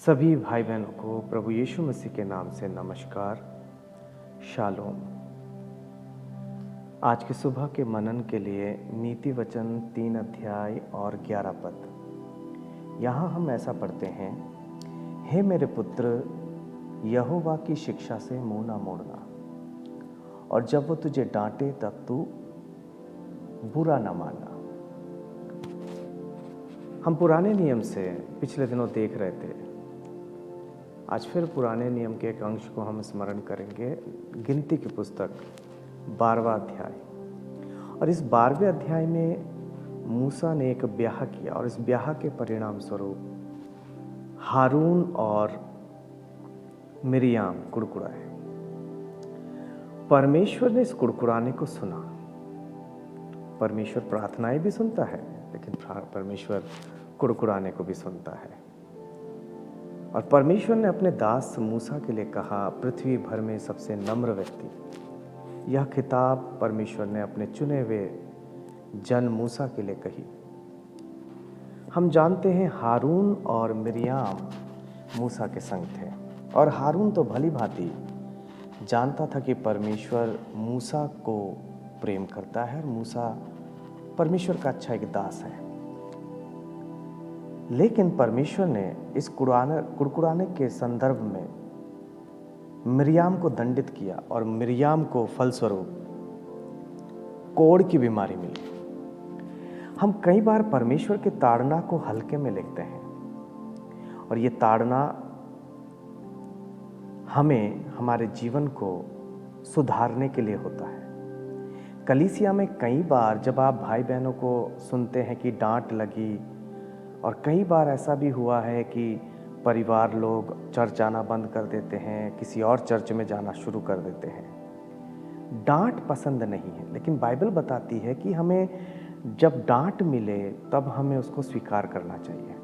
सभी भाई बहनों को प्रभु यीशु मसीह के नाम से नमस्कार, शालोम। आज की सुबह के मनन के लिए नीति वचन 3 अध्याय और 11 पद। यहाँ हम ऐसा पढ़ते हैं, हे मेरे पुत्र, यहोवा की शिक्षा से मुंह ना मोड़ना, और जब वो तुझे डांटे तब तू बुरा ना मानना। हम पुराने नियम से पिछले दिनों देख रहे थे। आज फिर पुराने नियम के एक अंश को हम स्मरण करेंगे। गिनती की पुस्तक 12वां अध्याय। और इस 12वें अध्याय में मूसा ने एक ब्याह किया, और इस ब्याह के परिणाम स्वरूप हारून और मिरियाम कुड़कुड़ाए। परमेश्वर ने इस कुड़कुड़ाने को सुना। परमेश्वर प्रार्थनाएं भी सुनता है, लेकिन परमेश्वर कुड़कुड़ाने को भी सुनता है। और परमेश्वर ने अपने दास मूसा के लिए कहा, पृथ्वी भर में सबसे नम्र व्यक्ति। यह खिताब परमेश्वर ने अपने चुने हुए जन मूसा के लिए कही। हम जानते हैं हारून और मिरियाम मूसा के संग थे, और हारून तो भली भांति जानता था कि परमेश्वर मूसा को प्रेम करता है और मूसा परमेश्वर का अच्छा एक दास है। लेकिन परमेश्वर ने इस कुड़कुड़ाने के संदर्भ में मिरियाम को दंडित किया, और मिरियाम को फलस्वरूप कोढ़ की बीमारी मिली। हम कई बार परमेश्वर की ताड़ना को हल्के में लेते हैं, और ये ताड़ना हमें हमारे जीवन को सुधारने के लिए होता है। कलीसिया में कई बार जब आप भाई बहनों को सुनते हैं कि डांट लगी, और कई बार ऐसा भी हुआ है कि परिवार लोग चर्च आना बंद कर देते हैं, किसी और चर्च में जाना शुरू कर देते हैं। डांट पसंद नहीं है, लेकिन बाइबल बताती है कि हमें जब डांट मिले तब हमें उसको स्वीकार करना चाहिए।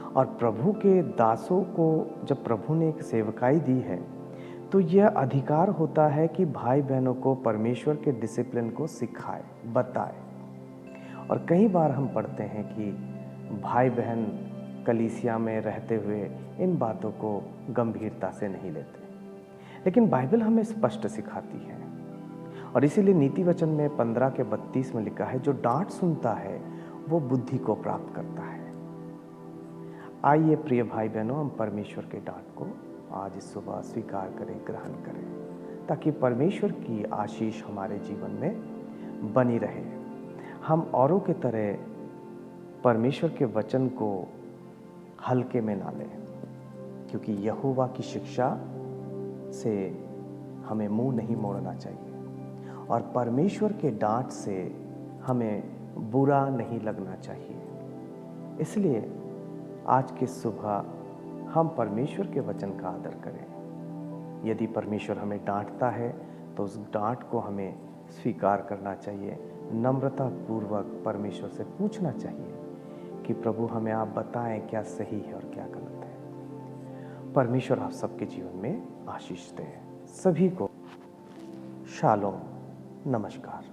और प्रभु के दासों को जब प्रभु ने एक सेवकाई दी है, तो यह अधिकार होता है कि भाई बहनों को परमेश्वर के डिसिप्लिन को सिखाए, बताए। और कई बार हम पढ़ते हैं कि भाई बहन कलीसिया में रहते हुए इन बातों को गंभीरता से नहीं लेते, लेकिन बाइबल हमें स्पष्ट सिखाती है। और इसीलिए नीति वचन में 15 के 32 में लिखा है, जो डांट सुनता है वो बुद्धि को प्राप्त करता है। आइए प्रिय भाई बहनों, हम परमेश्वर के डांट को आज इस सुबह स्वीकार करें, ग्रहण करें, ताकि परमेश्वर की आशीष हमारे जीवन में बनी रहे। हम औरों के तरह परमेश्वर के वचन को हल्के में ना लें, क्योंकि यहोवा की शिक्षा से हमें मुंह नहीं मोड़ना चाहिए, और परमेश्वर के डांट से हमें बुरा नहीं लगना चाहिए। इसलिए आज की सुबह हम परमेश्वर के वचन का आदर करें। यदि परमेश्वर हमें डांटता है तो उस डांट को हमें स्वीकार करना चाहिए। नम्रता पूर्वक परमेश्वर से पूछना चाहिए कि प्रभु हमें आप बताएं क्या सही है और क्या गलत है। परमेश्वर आप सबके जीवन में आशीष दे। सभी को शालोम, नमस्कार।